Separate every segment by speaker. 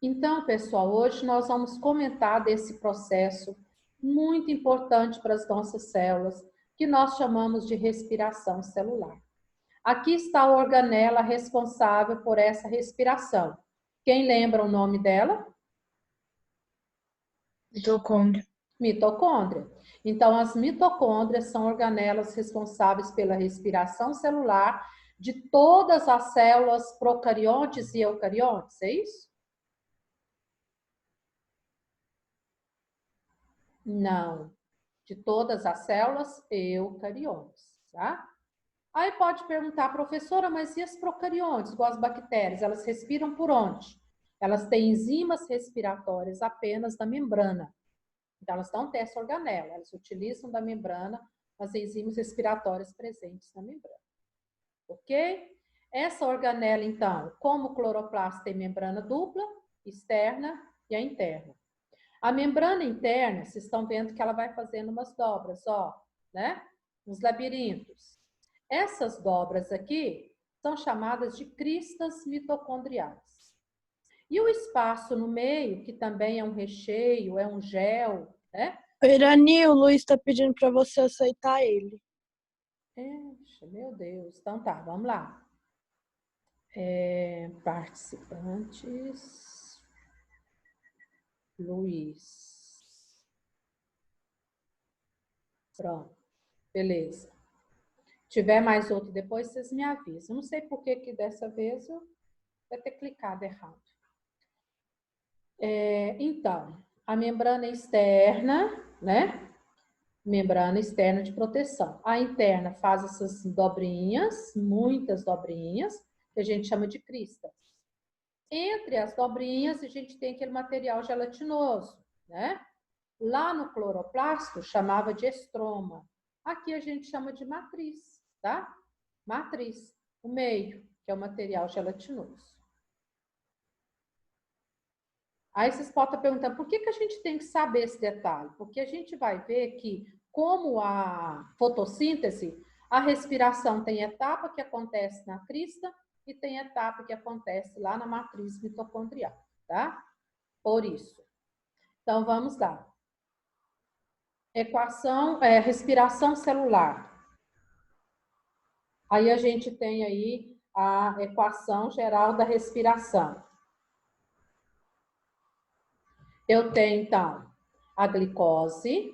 Speaker 1: Então, pessoal, hoje nós vamos comentar desse processo muito importante para as nossas células, que nós chamamos de respiração celular. Aqui está a organela responsável por essa respiração. Quem lembra o nome dela?
Speaker 2: Mitocôndria.
Speaker 1: Mitocôndria. Então, as mitocôndrias são organelas responsáveis pela respiração celular de todas as células procariontes e eucariontes, é isso? Não, de todas as células eucariontes, tá? Aí pode perguntar, professora, mas e as procariontes, igual as bactérias, elas respiram por onde? Elas têm enzimas respiratórias apenas na membrana. Então, elas não têm essa organela, elas utilizam da membrana as enzimas respiratórias presentes na membrana. Ok? Essa organela, então, como o cloroplasto tem membrana dupla, externa e a interna. A membrana interna, vocês estão vendo que ela vai fazendo umas dobras, ó, né? Uns labirintos. Essas dobras aqui são chamadas de cristas mitocondriais. E o espaço no meio, que também é um recheio, é um gel, né?
Speaker 2: Irani, o Luiz está pedindo para você aceitar ele.
Speaker 1: Meu Deus. Então tá, vamos lá. Participantes. Luiz. Pronto. Beleza. Tiver mais outro depois, vocês me avisam. Não sei por que dessa vez eu vai ter clicado errado. Então, a membrana externa, né? Membrana externa de proteção. A interna faz essas dobrinhas, muitas dobrinhas, que a gente chama de cristas. Entre as dobrinhas, a gente tem aquele material gelatinoso, né? Lá no cloroplasto, chamava de estroma. Aqui a gente chama de matriz, tá? Matriz, o meio, que é o material gelatinoso. Aí vocês podem estar perguntando, por que a gente tem que saber esse detalhe? Porque a gente vai ver que, como a fotossíntese, a respiração tem etapa que acontece na crista e tem etapa que acontece lá na matriz mitocondrial, tá? Por isso. Então, vamos lá. Respiração celular. Aí a gente tem aí a equação geral da respiração. Eu tenho, então, a glicose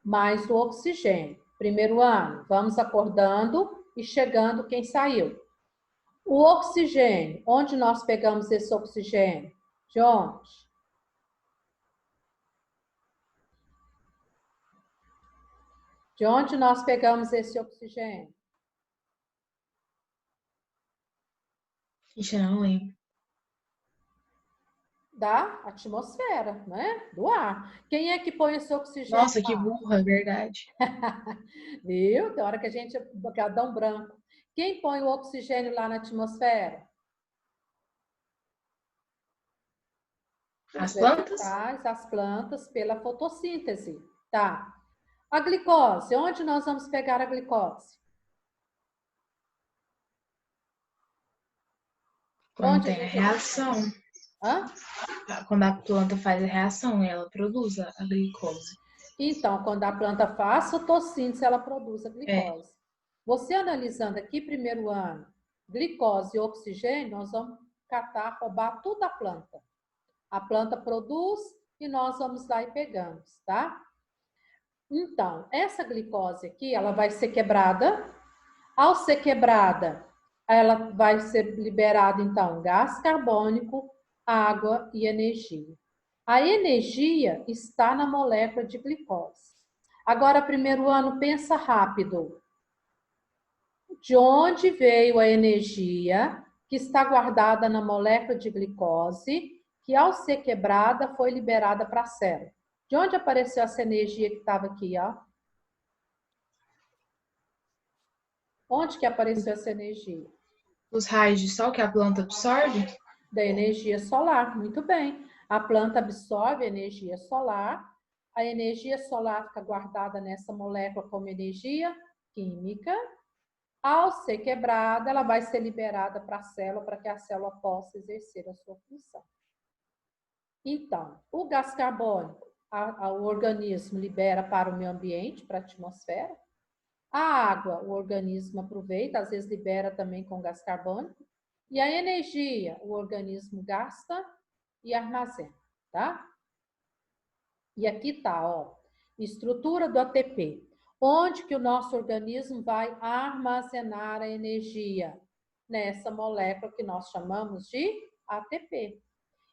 Speaker 1: mais o oxigênio. Primeiro ano, vamos acordando e chegando quem saiu. O oxigênio, onde nós pegamos esse oxigênio? De onde? De onde nós pegamos esse oxigênio?
Speaker 2: Ixi, eu não lembro.
Speaker 1: Da atmosfera, né? Do ar. Quem é que põe esse oxigênio
Speaker 2: Nossa, que
Speaker 1: lá?
Speaker 2: burra, é verdade.
Speaker 1: Viu? Tem hora que a gente dá um branco. Quem põe o oxigênio lá na atmosfera? Os
Speaker 2: As plantas?
Speaker 1: vegetais, as plantas, pela fotossíntese. Tá. A glicose, onde nós vamos pegar a glicose?
Speaker 2: Quando
Speaker 1: Onde a
Speaker 2: tem a
Speaker 1: gente...
Speaker 2: reação.
Speaker 1: Hã?
Speaker 2: Quando a planta faz a reação, ela produz a glicose.
Speaker 1: Então, quando a planta faz fotossíntese, ela produz a
Speaker 2: É.
Speaker 1: glicose. Você analisando aqui, primeiro ano, glicose e oxigênio, nós vamos catar, roubar tudo da planta. A planta produz e nós vamos lá e pegamos, tá? Então, essa glicose aqui, ela vai ser quebrada. Ao ser quebrada, ela vai ser liberada, então, gás carbônico, água e energia. A energia está na molécula de glicose. Agora, primeiro ano, pensa rápido. De onde veio a energia que está guardada na molécula de glicose, que ao ser quebrada foi liberada para a célula? De onde apareceu essa energia que estava aqui, ó? Onde que apareceu essa energia?
Speaker 2: Os raios de sol que a planta absorve?
Speaker 1: Da energia solar, muito bem. A planta absorve a energia solar, a energia solar fica guardada nessa molécula como energia química. Ao ser quebrada, ela vai ser liberada para a célula, para que a célula possa exercer a sua função. Então, o gás carbônico, o organismo libera para o meio ambiente, para a atmosfera. A água, o organismo aproveita, às vezes libera também com gás carbônico. E a energia, o organismo gasta e armazena, tá? E aqui tá, ó, estrutura do ATP. Onde que o nosso organismo vai armazenar a energia? Nessa molécula que nós chamamos de ATP.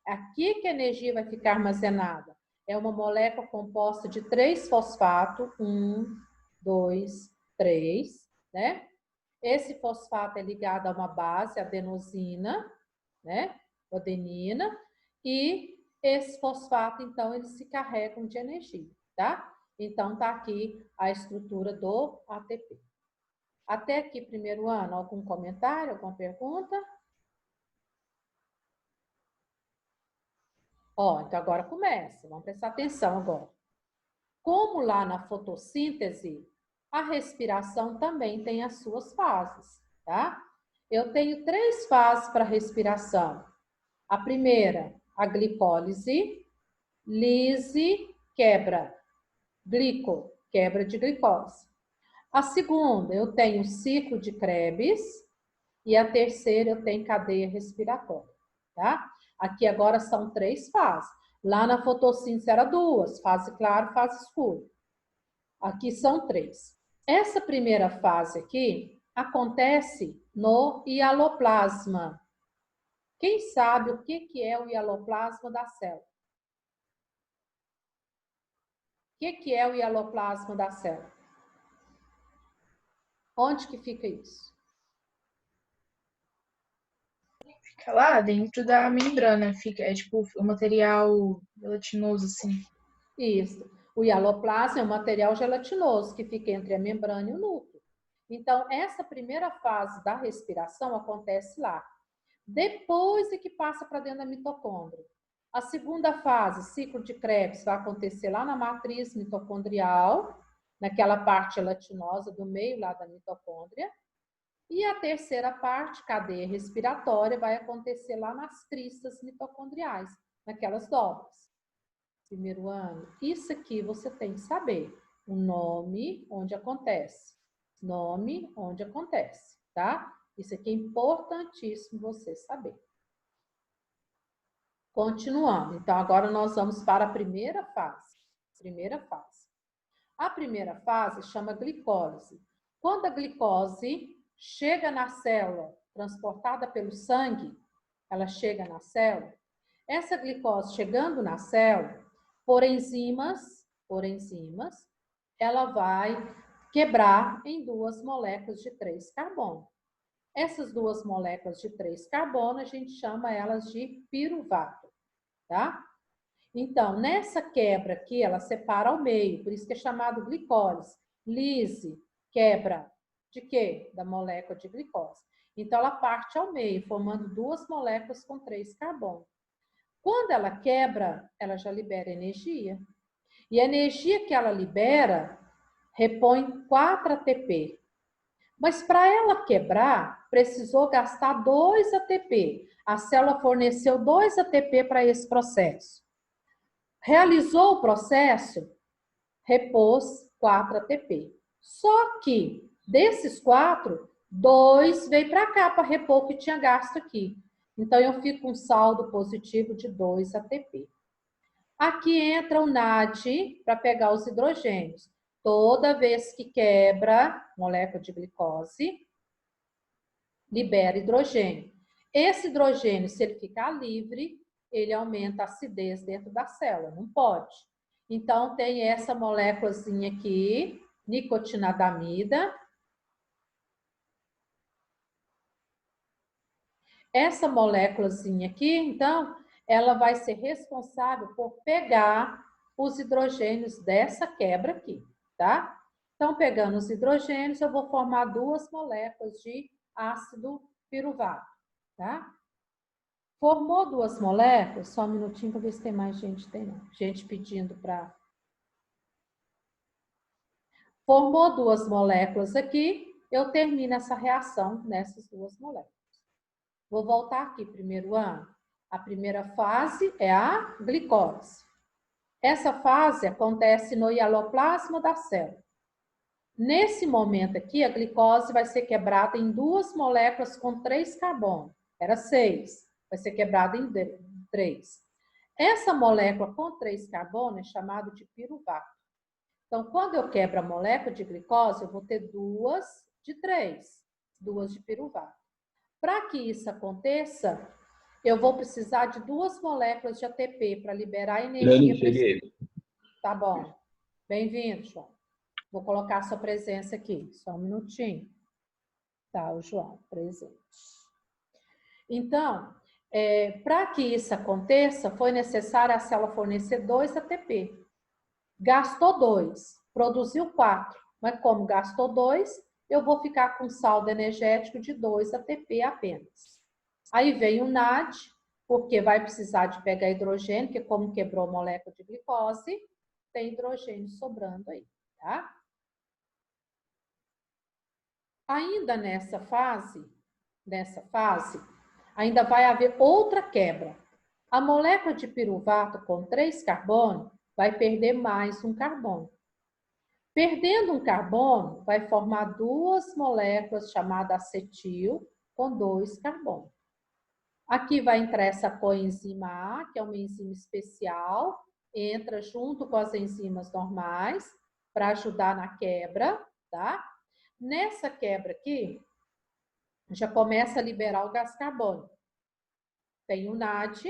Speaker 1: Aqui que a energia vai ficar armazenada. É uma molécula composta de 3 fosfatos, 1, 2, 3, né? Esse fosfato é ligado a uma base, adenosina, né? Adenina, e esse fosfato, então, eles se carregam de energia, tá? Então, tá aqui a estrutura do ATP. Até aqui, primeiro ano, algum comentário, alguma pergunta? Ó, então agora começa, vamos prestar atenção agora. Como lá na fotossíntese, a respiração também tem as suas fases, tá? Eu tenho 3 fases para a respiração. A primeira, a glicólise, lise, quebra, glico, quebra de glicose. A segunda, eu tenho ciclo de Krebs e a terceira, eu tenho cadeia respiratória, tá? Aqui agora são 3 fases. Lá na fotossíntese era 2, fase clara, fase escura. Aqui são 3. Essa primeira fase aqui acontece no hialoplasma. Quem sabe o que é o hialoplasma da célula? O que é o hialoplasma da célula? Onde que fica isso?
Speaker 2: Fica lá dentro da membrana, fica, é tipo um material gelatinoso, assim.
Speaker 1: Isso. O hialoplasma é um material gelatinoso que fica entre a membrana e o núcleo. Então, essa primeira fase da respiração acontece lá. Depois é que passa para dentro da mitocôndria. A segunda fase, ciclo de Krebs, vai acontecer lá na matriz mitocondrial, naquela parte gelatinosa do meio lá da mitocôndria. E a terceira parte, cadeia respiratória, vai acontecer lá nas cristas mitocondriais, naquelas dobras. Primeiro ano, isso aqui você tem que saber. O nome, onde acontece. Nome, onde acontece, tá? Isso aqui é importantíssimo você saber. Continuando. Então, agora nós vamos para a primeira fase. Primeira fase. A primeira fase chama glicólise. Quando a glicose chega na célula, transportada pelo sangue, ela chega na célula, essa glicose chegando na célula, por enzimas, ela vai quebrar em 2 moléculas de 3 carbono. Essas 2 moléculas de 3 carbono, a gente chama elas de piruvato, tá? Então, nessa quebra aqui, ela separa ao meio, por isso que é chamado glicólise. Lise, quebra de quê? Da molécula de glicose. Então, ela parte ao meio, formando 2 moléculas com 3 carbonos. Quando ela quebra, ela já libera energia. E a energia que ela libera repõe 4 ATP. Mas para ela quebrar, precisou gastar 2 ATP. A célula forneceu 2 ATP para esse processo. Realizou o processo, repôs 4 ATP. Só que desses 4, 2 veio para cá para repor o que tinha gasto aqui. Então, eu fico com um saldo positivo de 2 ATP. Aqui entra o NAD para pegar os hidrogênios. Toda vez que quebra molécula de glicose, libera hidrogênio. Esse hidrogênio, se ele ficar livre, ele aumenta a acidez dentro da célula. Não pode. Então, tem essa moléculazinha aqui, nicotinamida. Essa moléculazinha aqui, então, ela vai ser responsável por pegar os hidrogênios dessa quebra aqui, tá? Então, pegando os hidrogênios, eu vou formar 2 moléculas de ácido piruvato, tá? Formou 2 moléculas, só um minutinho para ver se tem mais gente, tem não. Gente pedindo para... Formou 2 moléculas aqui, eu termino essa reação nessas 2 moléculas. Vou voltar aqui, primeiro ano. A primeira fase é a glicose. Essa fase acontece no hialoplasma da célula. Nesse momento aqui, a glicose vai ser quebrada em 2 moléculas com 3 carbonos. Era 6, vai ser quebrada em 3. Essa molécula com 3 carbonos é chamada de piruvato. Então, quando eu quebro a molécula de glicose, eu vou ter 2 de 3, 2 de piruvato. Para que isso aconteça, eu vou precisar de 2 moléculas de ATP para liberar energia. Tá bom. Bem-vindo, João. Vou colocar a sua presença aqui. Só um minutinho. Tá, o João, presente. Então, para que isso aconteça, foi necessário a célula fornecer 2 ATP. Gastou 2, produziu 4. Mas como gastou 2, eu vou ficar com saldo energético de 2 ATP apenas. Aí vem o NAD, porque vai precisar de pegar hidrogênio, porque como quebrou a molécula de glicose, tem hidrogênio sobrando aí, tá? Ainda nessa fase, ainda vai haver outra quebra. A molécula de piruvato com 3 carbonos vai perder mais um carbono. Perdendo um carbono, vai formar 2 moléculas chamadas acetil com 2 carbonos. Aqui vai entrar essa coenzima A, que é uma enzima especial, entra junto com as enzimas normais para ajudar na quebra, tá? Nessa quebra aqui, já começa a liberar o gás carbônico. Tem o NAD,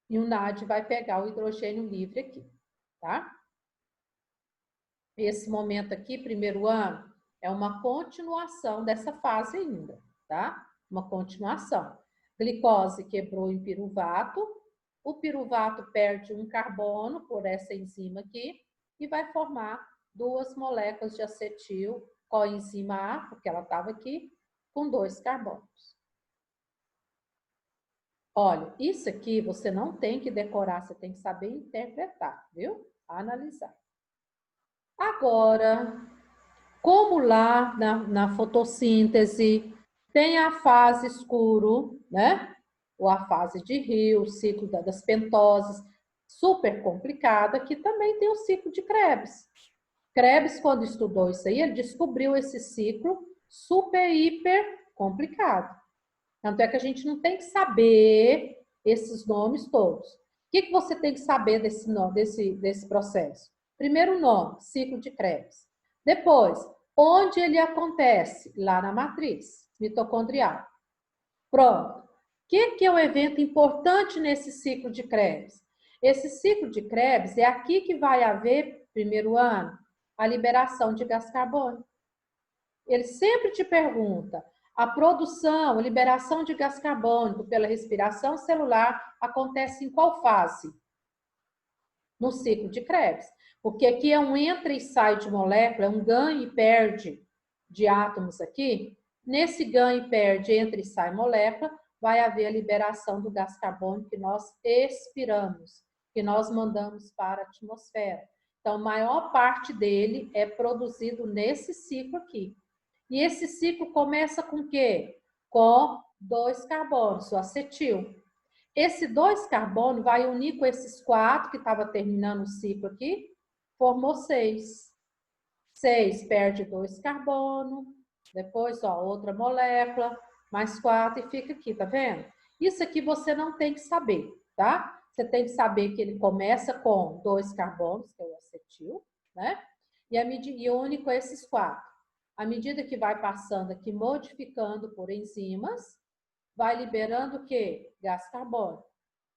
Speaker 1: e o NAD vai pegar o hidrogênio livre aqui, tá? Esse momento aqui, primeiro ano, é uma continuação dessa fase ainda, tá? Uma continuação. Glicose quebrou em piruvato, o piruvato perde um carbono por essa enzima aqui e vai formar 2 moléculas de acetil coenzima A, porque ela estava aqui, com 2 carbonos. Olha, isso aqui você não tem que decorar, você tem que saber interpretar, viu? Analisar. Agora, como lá na fotossíntese tem a fase escuro, né? Ou a fase de Rio, o ciclo das pentoses, super complicada, que também tem o ciclo de Krebs. Krebs, quando estudou isso aí, ele descobriu esse ciclo super, hiper complicado. Tanto é que a gente não tem que saber esses nomes todos. O que você tem que saber desse processo? Primeiro nome, ciclo de Krebs. Depois, onde ele acontece? Lá na matriz mitocondrial. Pronto. O que é o evento importante nesse ciclo de Krebs? Esse ciclo de Krebs é aqui que vai haver, primeiro ano, a liberação de gás carbônico. Ele sempre te pergunta, a produção, a liberação de gás carbônico pela respiração celular acontece em qual fase? No ciclo de Krebs. Porque aqui é um entra e sai de molécula, é um ganho e perde de átomos aqui. Nesse ganho e perde, entra e sai molécula, vai haver a liberação do gás carbônico que nós expiramos, que nós mandamos para a atmosfera. Então, a maior parte dele é produzido nesse ciclo aqui. E esse ciclo começa com o quê? Com 2 carbonos, o acetil. Esse 2 carbono vai unir com esses 4 que estava terminando o ciclo aqui, formou 6. 6 perde 2 carbono, depois, ó, outra molécula, mais 4 e fica aqui, tá vendo? Isso aqui você não tem que saber, tá? Você tem que saber que ele começa com 2 carbonos, que é o acetil, né? E une com esses 4. À medida que vai passando aqui, modificando por enzimas, vai liberando o quê? Gás carbônico.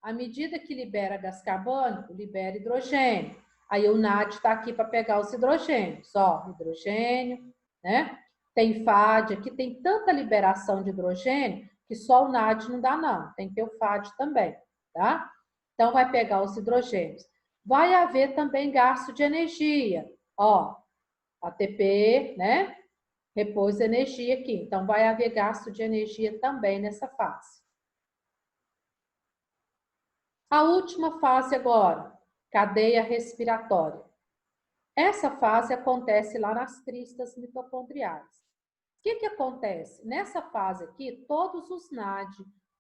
Speaker 1: À medida que libera gás carbônico, libera hidrogênio. Aí o NAD está aqui para pegar os hidrogênios. Ó, hidrogênio, né? Tem FAD, aqui tem tanta liberação de hidrogênio que só o NAD não dá, não. Tem que ter o FAD também, tá? Então, vai pegar os hidrogênios. Vai haver também gasto de energia. Ó, ATP, né? Repouso de energia aqui. Então, vai haver gasto de energia também nessa fase. A última fase agora, cadeia respiratória. Essa fase acontece lá nas cristas mitocondriais. O que acontece? Nessa fase aqui, todos os NAD,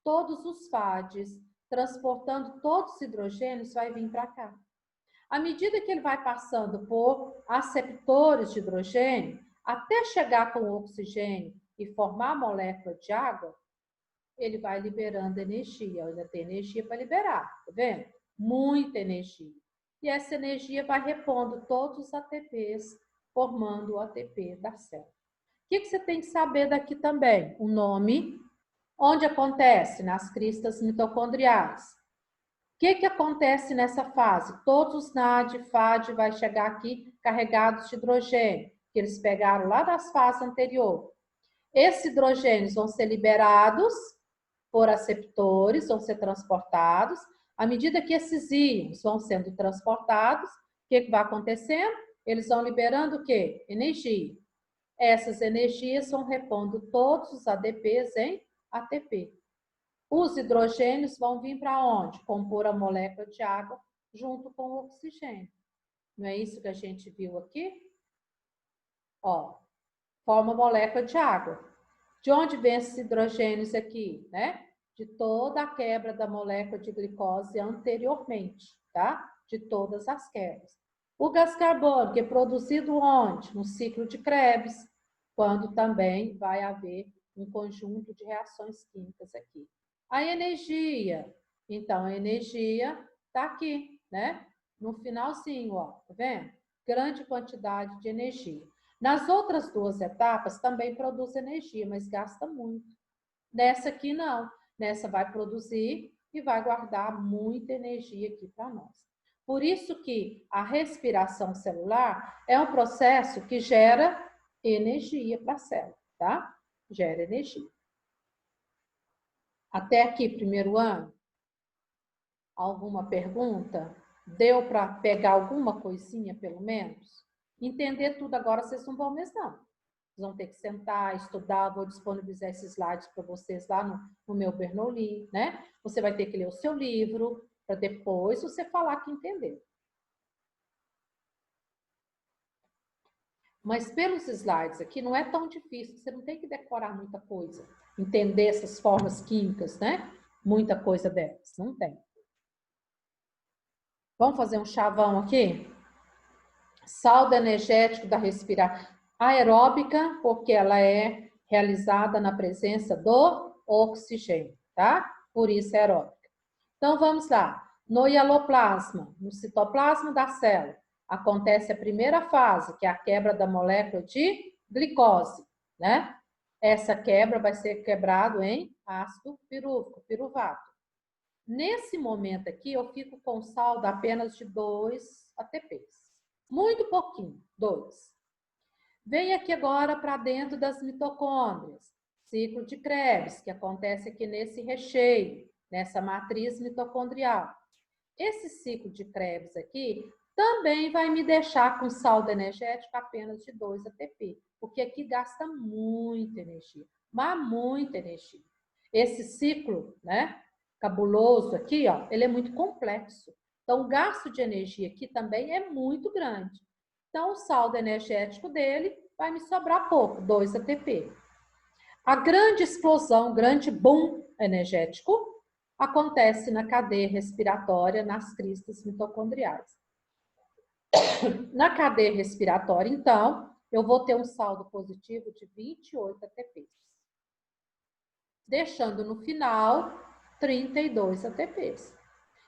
Speaker 1: todos os FADs, transportando todos os hidrogênios, vai vir para cá. À medida que ele vai passando por aceptores de hidrogênio, até chegar com o oxigênio e formar a molécula de água, ele vai liberando energia. Ainda tem energia para liberar, tá vendo? Muita energia. E essa energia vai repondo todos os ATPs, formando o ATP da célula. O que você tem que saber daqui também? O nome, onde acontece? Nas cristas mitocondriais. O que acontece nessa fase? Todos os NAD, FAD vai chegar aqui carregados de hidrogênio, que eles pegaram lá das fases anteriores. Esses hidrogênios vão ser liberados por aceptores, vão ser transportados. À medida que esses íons vão sendo transportados, o que vai acontecendo? Eles vão liberando o quê? Energia. Essas energias vão repondo todos os ADPs em ATP. Os hidrogênios vão vir para onde? Compor a molécula de água junto com o oxigênio. Não é isso que a gente viu aqui? Ó, forma molécula de água. De onde vem esses hidrogênios aqui, né? De toda a quebra da molécula de glicose anteriormente, tá? De todas as quebras. O gás carbônico é produzido onde? No ciclo de Krebs, quando também vai haver um conjunto de reações químicas aqui. A energia, então a energia está aqui, né? No finalzinho, ó, tá vendo? Grande quantidade de energia. Nas outras duas etapas também produz energia, mas gasta muito. Nessa aqui não. Nessa vai produzir e vai guardar muita energia aqui para nós. Por isso que a respiração celular é um processo que gera energia para a célula, tá? Gera energia. Até aqui, primeiro ano? Alguma pergunta? Deu para pegar alguma coisinha, pelo menos? Entender tudo agora vocês não vão mesmo, não. Vocês vão ter que sentar, estudar, vou disponibilizar esses slides para vocês lá no meu Bernoulli, né? Você vai ter que ler o seu livro, para depois você falar que entendeu. Mas pelos slides aqui não é tão difícil, você não tem que decorar muita coisa, entender essas formas químicas, né? Muita coisa delas, não tem. Vamos fazer um chavão aqui? Saldo energético da respiração aeróbica, porque ela é realizada na presença do oxigênio, tá? Por isso é aeróbica. Então, vamos lá. No hialoplasma, no citoplasma da célula, acontece a primeira fase, que é a quebra da molécula de glicose, né? Essa quebra vai ser quebrado em ácido pirúvico, piruvato. Nesse momento aqui, eu fico com saldo apenas de 2 ATPs. Muito pouquinho, 2. Vem aqui agora para dentro das mitocôndrias. Ciclo de Krebs, que acontece aqui nesse recheio, nessa matriz mitocondrial. Esse ciclo de Krebs aqui também vai me deixar com saldo energético apenas de 2 ATP, porque aqui gasta muita energia, mas muita energia. Esse ciclo, né, cabuloso aqui, ó, ele é muito complexo. Então, o gasto de energia aqui também é muito grande. Então, o saldo energético dele vai me sobrar pouco, 2 ATP. A grande explosão, grande boom energético acontece na cadeia respiratória, nas cristas mitocondriais. Na cadeia respiratória, então, eu vou ter um saldo positivo de 28 ATPs. Deixando no final 32 ATPs.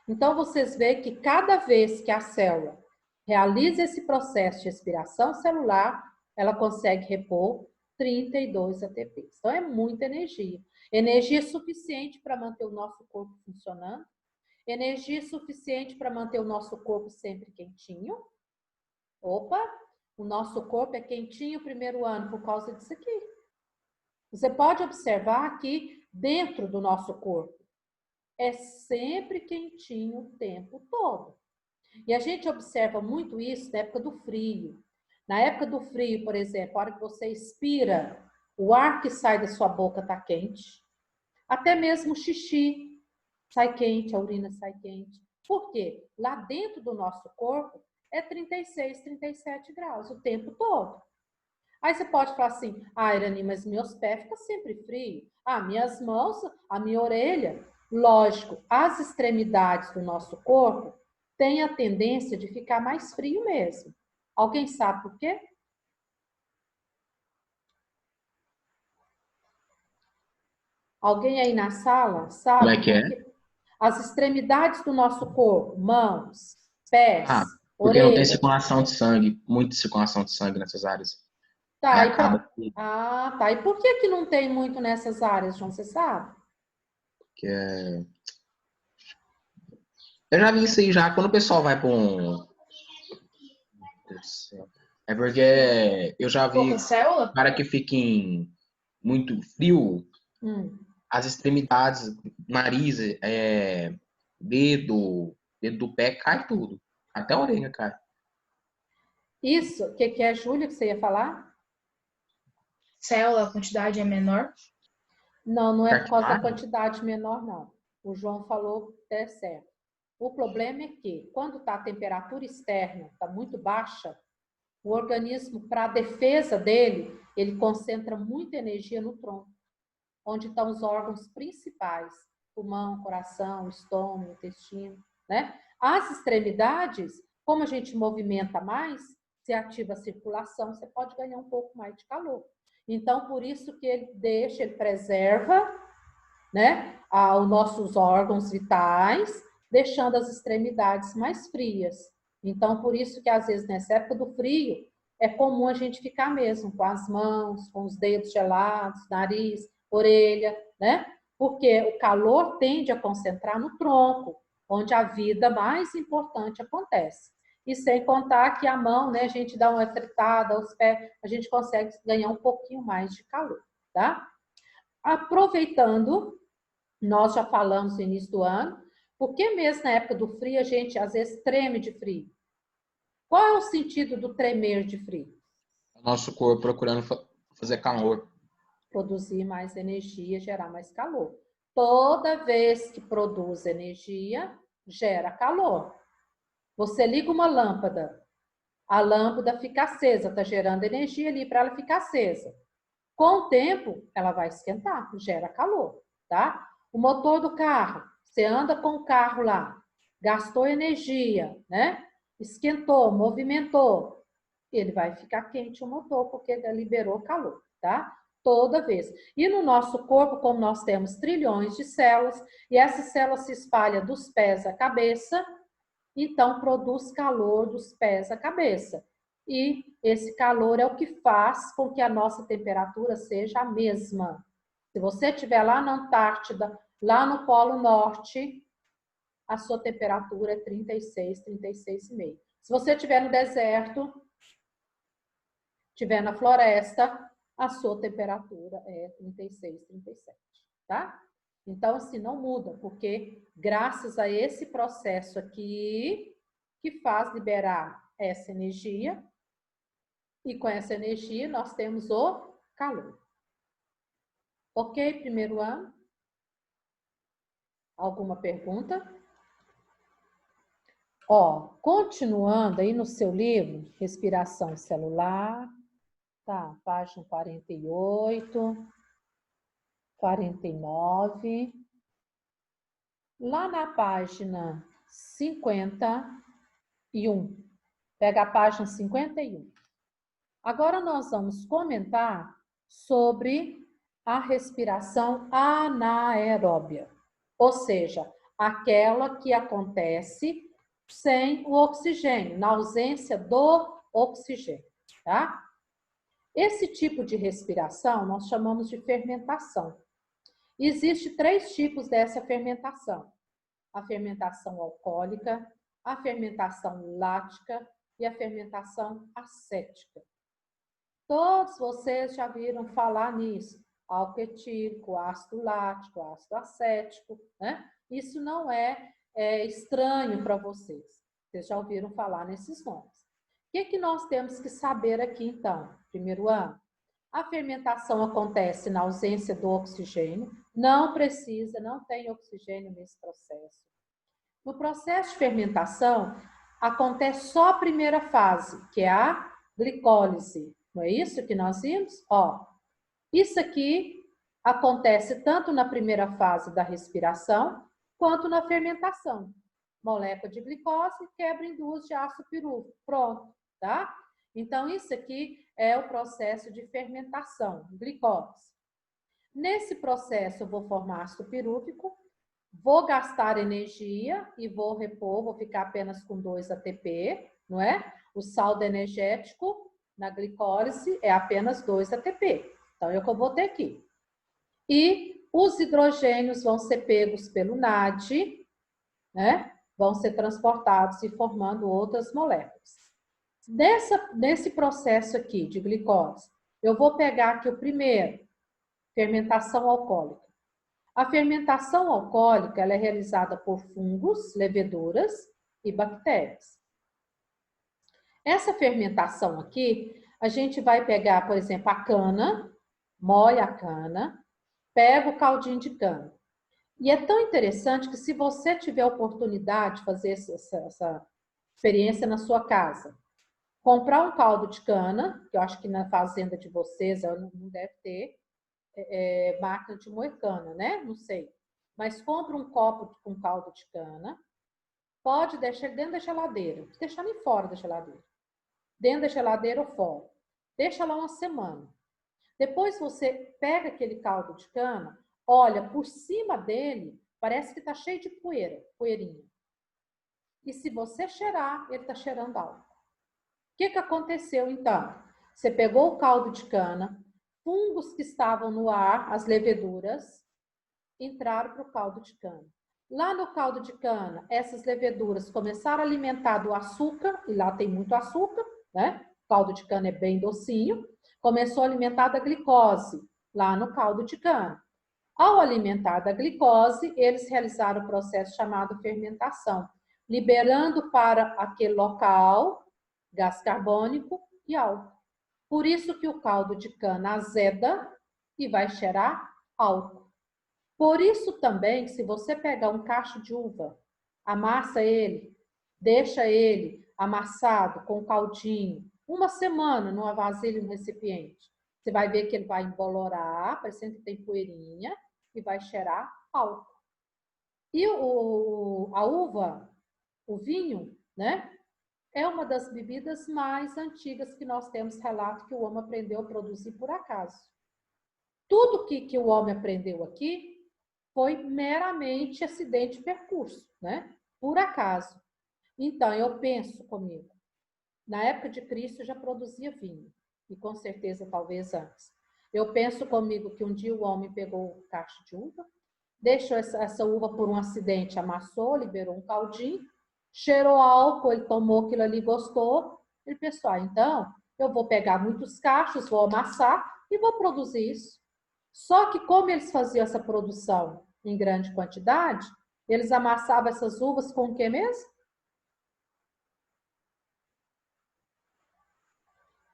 Speaker 1: Então, vocês veem que cada vez que a célula realiza esse processo de respiração celular, ela consegue repor 32 ATPs. Então, é muita energia. Energia suficiente para manter o nosso corpo funcionando. Energia suficiente para manter o nosso corpo sempre quentinho. Opa, o nosso corpo é quentinho o primeiro ano por causa disso aqui. Você pode observar que dentro do nosso corpo é sempre quentinho o tempo todo. E a gente observa muito isso na época do frio. Na época do frio, por exemplo, a hora que você expira, o ar que sai da sua boca está quente. Até mesmo o xixi sai quente, a urina sai quente. Por quê? Lá dentro do nosso corpo é 36, 37 graus o tempo todo. Aí você pode falar assim, ah, Irani, mas meus pés ficam sempre frios. Ah, minhas mãos, a minha orelha. Lógico, as extremidades do nosso corpo têm a tendência de ficar mais frio mesmo. Alguém sabe por quê? Alguém aí na sala
Speaker 3: Como é
Speaker 1: sabe
Speaker 3: que
Speaker 1: por
Speaker 3: é?
Speaker 1: quê? As extremidades do nosso corpo, mãos, pés,
Speaker 3: Ah, porque não tem
Speaker 1: orelha.
Speaker 3: circulação de sangue, muita circulação de sangue nessas áreas. Aí
Speaker 1: Tá,
Speaker 3: acaba que
Speaker 1: Ah, tá. E por que que não tem muito nessas áreas, João? Você sabe?
Speaker 3: é... Eu já vi isso aí já, quando o pessoal vai para um... Deus do céu. É porque eu já
Speaker 2: Pouca
Speaker 3: vi
Speaker 2: célula?
Speaker 3: cara que fica em muito frio,
Speaker 1: Hum.
Speaker 3: as extremidades, nariz, dedo do pé, cai tudo. Até a orelha cai.
Speaker 1: Isso, o que que é, Júlia, que você ia falar?
Speaker 2: Célula, a quantidade é menor?
Speaker 1: Não, não é por causa da
Speaker 3: Cartilagem?
Speaker 1: quantidade menor, não. O João falou é certo. O problema é que, quando está a temperatura externa, está muito baixa, o organismo, para a defesa dele, ele concentra muita energia no tronco, onde estão os órgãos principais, pulmão, coração, estômago, intestino, né? As extremidades, como a gente movimenta mais, se ativa a circulação, você pode ganhar um pouco mais de calor. Então, por isso que ele preserva, né, os nossos órgãos vitais, deixando as extremidades mais frias. Então, por isso que às vezes nessa época do frio é comum a gente ficar mesmo com as mãos, com os dedos gelados, nariz, orelha, né? Porque o calor tende a concentrar no tronco, onde a vida mais importante acontece. E sem contar que a mão, né, a gente dá uma fritada, os pés, a gente consegue ganhar um pouquinho mais de calor, tá? Aproveitando, nós já falamos no início do ano, porque mesmo na época do frio a gente às vezes treme de frio. Qual é o sentido do tremer de frio?
Speaker 3: O nosso corpo procurando fazer calor.
Speaker 1: Produzir mais energia, gerar mais calor. Toda vez que produz energia, gera calor. Você liga uma lâmpada, a lâmpada fica acesa, está gerando energia ali para ela ficar acesa. Com o tempo, ela vai esquentar, gera calor, tá? O motor do carro, você anda com o carro lá, gastou energia, né? Esquentou, movimentou, ele vai ficar quente o motor, porque liberou calor, tá? Toda vez. E no nosso corpo, como nós temos trilhões de células, e essas células se espalham dos pés à cabeça, então produz calor dos pés à cabeça. E esse calor é o que faz com que a nossa temperatura seja a mesma. Se você estiver lá na Antártida, lá no Polo Norte, a sua temperatura é 36, 36,5. Se você estiver no deserto, estiver na floresta, a sua temperatura é 36, 37, tá? Então, assim, não muda, porque graças a esse processo aqui, que faz liberar essa energia, e com essa energia nós temos o calor. Ok, primeiro ano? Alguma pergunta? Ó, continuando aí no seu livro, Respiração Celular, tá, página 48, 49. Lá na página 51, pega a página 51. Agora nós vamos comentar sobre a respiração anaeróbia, ou seja, aquela que acontece sem o oxigênio, na ausência do oxigênio, tá? Esse tipo de respiração nós chamamos de fermentação. Existem 3 tipos dessa fermentação: a fermentação alcoólica, a fermentação lática e a fermentação acética. Todos vocês já viram falar nisso: álcool etílico, ácido lático, ácido acético, né? Isso não é estranho para vocês. Vocês já ouviram falar nesses nomes. O que nós temos que saber aqui, então? Primeiro ano, a fermentação acontece na ausência do oxigênio, não precisa, não tem oxigênio nesse processo. No processo de fermentação, acontece só a primeira fase, que é a glicólise. Não é isso que nós vimos? Ó, isso aqui acontece tanto na primeira fase da respiração, quanto na fermentação. Molécula de glicose quebra em duas de ácido pirúvico. Pronto, tá? Então, isso aqui é o processo de fermentação, glicose. Nesse processo, eu vou formar ácido pirúvico, vou gastar energia e vou repor, vou ficar apenas com 2 ATP, não é? O saldo energético na glicólise é apenas 2 ATP. Então, é o que eu vou ter aqui. E os hidrogênios vão ser pegos pelo NAD, né? Vão ser transportados e formando outras moléculas. Nesse processo aqui de glicose, eu vou pegar aqui o primeiro, fermentação alcoólica. A fermentação alcoólica ela é realizada por fungos, leveduras e bactérias. Essa fermentação aqui, a gente vai pegar, por exemplo, a cana, moe a cana, pega o caldinho de cana. E é tão interessante que se você tiver a oportunidade de fazer essa experiência na sua casa, comprar um caldo de cana, que eu acho que na fazenda de vocês não deve ter máquina de moer cana, né? Não sei. Mas compra um copo com caldo de cana, pode deixar dentro da geladeira, deixar nem fora da geladeira. Dentro da geladeira ou fora. Deixa lá uma semana. Depois você pega aquele caldo de cana, olha, por cima dele, parece que está cheio de poeira, poeirinha. E se você cheirar, ele está cheirando álcool. O que aconteceu, então? Você pegou o caldo de cana, fungos que estavam no ar, as leveduras, entraram para o caldo de cana. Lá no caldo de cana, essas leveduras começaram a alimentar do açúcar, e lá tem muito açúcar, né? O caldo de cana é bem docinho. Começou a alimentar da glicose, lá no caldo de cana. Ao alimentar da glicose, eles realizaram o processo chamado fermentação, liberando para aquele local gás carbônico e álcool. Por isso que o caldo de cana azeda e vai cheirar álcool. Por isso também, se você pegar um cacho de uva, amassa ele, deixa ele amassado com caldinho, uma semana numa vasilha, num recipiente, você vai ver que ele vai embolorar, parecendo que tem poeirinha, e vai cheirar álcool. E a uva, o vinho, né? É uma das bebidas mais antigas que nós temos relato que o homem aprendeu a produzir por acaso. Tudo que o homem aprendeu aqui foi meramente acidente de percurso, né? Por acaso. Então, eu penso comigo, na época de Cristo já produzia vinho, e com certeza talvez antes. Eu penso comigo que um dia o homem pegou o cacho de uva, deixou essa uva por um acidente, amassou, liberou um caldinho, cheirou álcool, ele tomou aquilo ali, gostou. Ele pensou, então, eu vou pegar muitos cachos, vou amassar e vou produzir isso. Só que como eles faziam essa produção em grande quantidade, eles amassavam essas uvas com o que mesmo?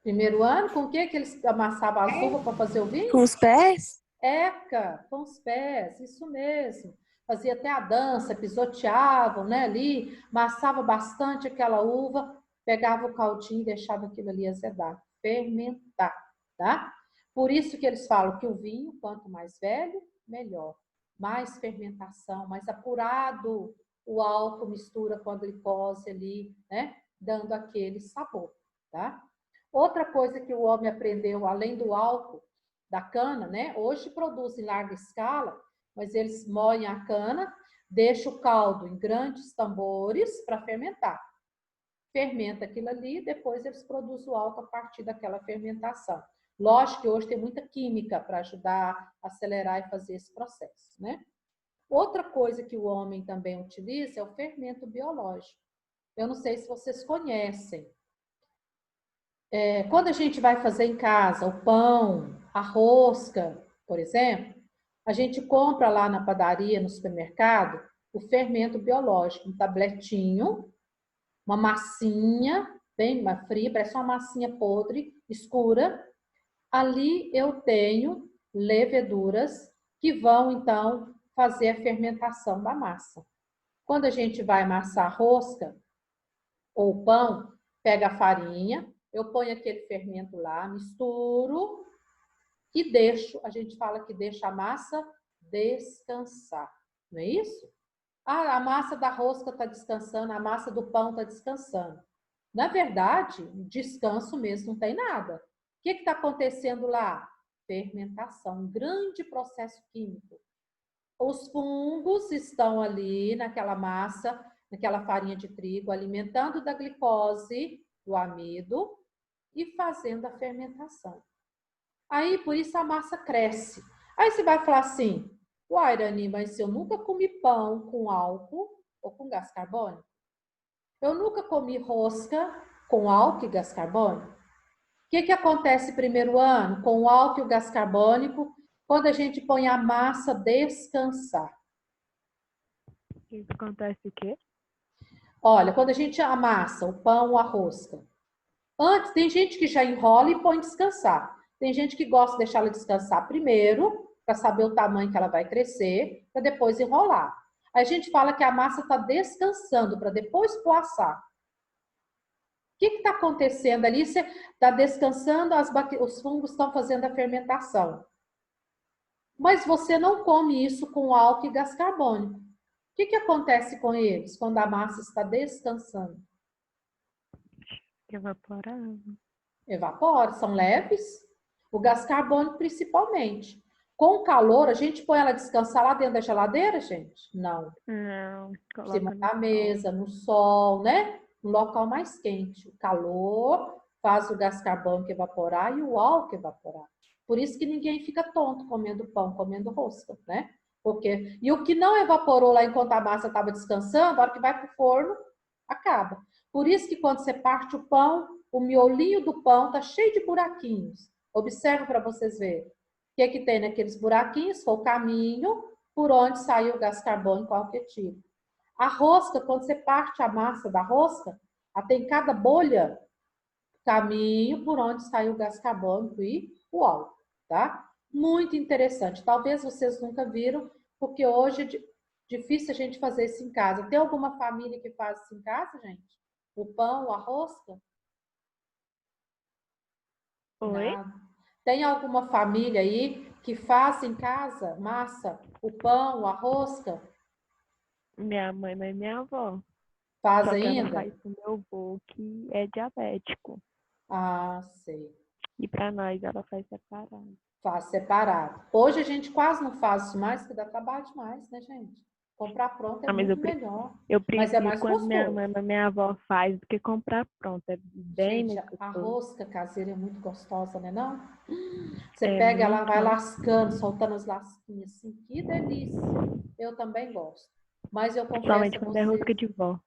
Speaker 1: Primeiro ano, com o que eles amassavam as uvas para fazer o vinho?
Speaker 4: Com os pés?
Speaker 1: Eca, com os pés, isso mesmo. Fazia até a dança, pisoteavam, né, ali, amassava bastante aquela uva, pegava o caldinho e deixava aquilo ali azedar, fermentar, tá? Por isso que eles falam que o vinho, quanto mais velho, melhor. Mais fermentação, mais apurado o álcool mistura com a glicose ali, né, dando aquele sabor, tá? Outra coisa que o homem aprendeu, além do álcool, da cana, né? Hoje produz em larga escala, mas eles moem a cana, deixam o caldo em grandes tambores para fermentar. Fermenta aquilo ali, depois eles produzem o álcool a partir daquela fermentação. Lógico que hoje tem muita química para ajudar a acelerar e fazer esse processo, né? Outra coisa que o homem também utiliza é o fermento biológico. Eu não sei se vocês conhecem. Quando a gente vai fazer em casa o pão, a rosca, por exemplo, a gente compra lá na padaria, no supermercado, o fermento biológico, um tabletinho, uma massinha bem fria, parece uma massinha podre, escura. Ali eu tenho leveduras que vão, então, fazer a fermentação da massa. Quando a gente vai amassar rosca ou pão, pega a farinha, Eu ponho aquele fermento lá, misturo e deixo, a gente fala que deixa a massa descansar, não é isso? Ah, a massa da rosca está descansando, a massa do pão está descansando. Na verdade, descanso mesmo não tem nada. O que está acontecendo lá? Fermentação, um grande processo químico. Os fungos estão ali naquela massa, naquela farinha de trigo, alimentando da glicose, do amido e fazendo a fermentação. Aí, por isso, a massa cresce. Aí você vai falar assim, uai, Irani, mas eu nunca comi pão com álcool ou com gás carbônico. Eu nunca comi rosca com álcool e gás carbônico. O que acontece primeiro ano com o álcool e o gás carbônico quando a gente põe a massa descansar?
Speaker 4: Isso acontece o quê?
Speaker 1: Olha, quando a gente amassa o pão ou a rosca, antes tem gente que já enrola e põe descansar. Tem gente que gosta de deixar ela descansar primeiro, para saber o tamanho que ela vai crescer, para depois enrolar. Aí a gente fala que a massa está descansando, para depois pôr assar. O que está acontecendo ali? Você está descansando, os fungos estão fazendo a fermentação. Mas você não come isso com álcool e gás carbônico. O que acontece com eles quando a massa está descansando?
Speaker 4: Evaporado.
Speaker 1: Evapora, são leves. O gás carbônico principalmente. Com o calor, a gente põe ela descansar lá dentro da geladeira, gente? Não.
Speaker 4: Não,
Speaker 1: Em cima
Speaker 4: coloca
Speaker 1: da
Speaker 4: no
Speaker 1: mesa, no sol, né? No local mais quente. O calor faz o gás carbônico evaporar e o álcool evaporar. Por isso que ninguém fica tonto comendo pão, comendo rosca, né? Porque... E o que não evaporou lá enquanto a massa estava descansando, a hora que vai para o forno, acaba. Por isso que quando você parte o pão, o miolinho do pão tá cheio de buraquinhos. Observe para vocês verem. O que tem naqueles buraquinhos? Foi o caminho por onde saiu o gás carbônico qualquer tipo. A rosca, quando você parte a massa da rosca, tem cada bolha caminho por onde saiu o gás carbônico e o álcool, tá? Muito interessante. Talvez vocês nunca viram, porque hoje é difícil a gente fazer isso em casa. Tem alguma família que faz isso em casa, gente? O pão, a rosca?
Speaker 4: Oi?
Speaker 1: Nada. Tem alguma família aí que faz em casa massa, o pão, a rosca?
Speaker 4: Minha mãe, mas minha avó.
Speaker 1: Faz
Speaker 4: Só que ela
Speaker 1: ainda?
Speaker 4: faz com meu avô, que é diabético.
Speaker 1: Ah, sei.
Speaker 4: E pra nós ela faz separado.
Speaker 1: Faz separado. Hoje a gente quase não faz isso mais, porque dá trabalho demais, né, gente? Comprar pronto é
Speaker 4: Mas
Speaker 1: muito melhor.
Speaker 4: eu
Speaker 1: Mas é
Speaker 4: prefiro
Speaker 1: mais
Speaker 4: quando minha
Speaker 1: gostoso.
Speaker 4: mãe, minha avó faz do que comprar pronto. É bem
Speaker 1: Gente,
Speaker 4: mais
Speaker 1: a
Speaker 4: gostoso.
Speaker 1: rosca caseira é muito gostosa, né, não? Você
Speaker 4: É
Speaker 1: pega ela,
Speaker 4: muito.
Speaker 1: vai lascando, soltando as lasquinhas assim. Que delícia. Eu também gosto. Mas eu confesso
Speaker 4: Principalmente
Speaker 1: a
Speaker 4: quando é rosca
Speaker 1: você...
Speaker 4: de vó.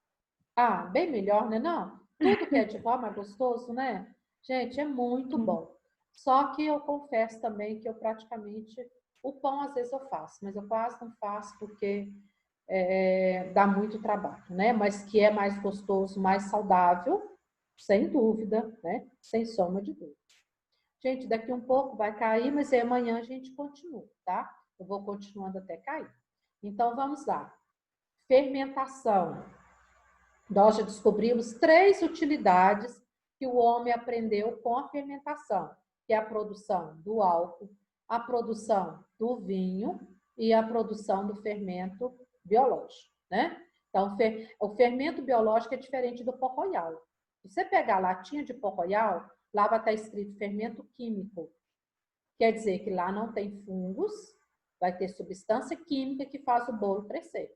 Speaker 1: Ah, bem melhor, né, não? Tudo que é de vó é mais gostoso, né? Gente, é muito bom. Só que eu confesso também que eu praticamente... O pão às vezes eu faço, mas eu quase não faço porque dá muito trabalho, né? Mas que é mais gostoso, mais saudável, sem dúvida, né? Sem sombra de dúvida. Gente, daqui um pouco vai cair, mas aí amanhã a gente continua, tá? Eu vou continuando até cair. Então, vamos lá. Fermentação. Nós já descobrimos 3 utilidades que o homem aprendeu com a fermentação, que é a produção do álcool, a produção do vinho e a produção do fermento biológico, né? Então, o fermento biológico é diferente do pó royal. Se você pegar a latinha de pó royal, lá vai estar escrito fermento químico. Quer dizer que lá não tem fungos, vai ter substância química que faz o bolo crescer.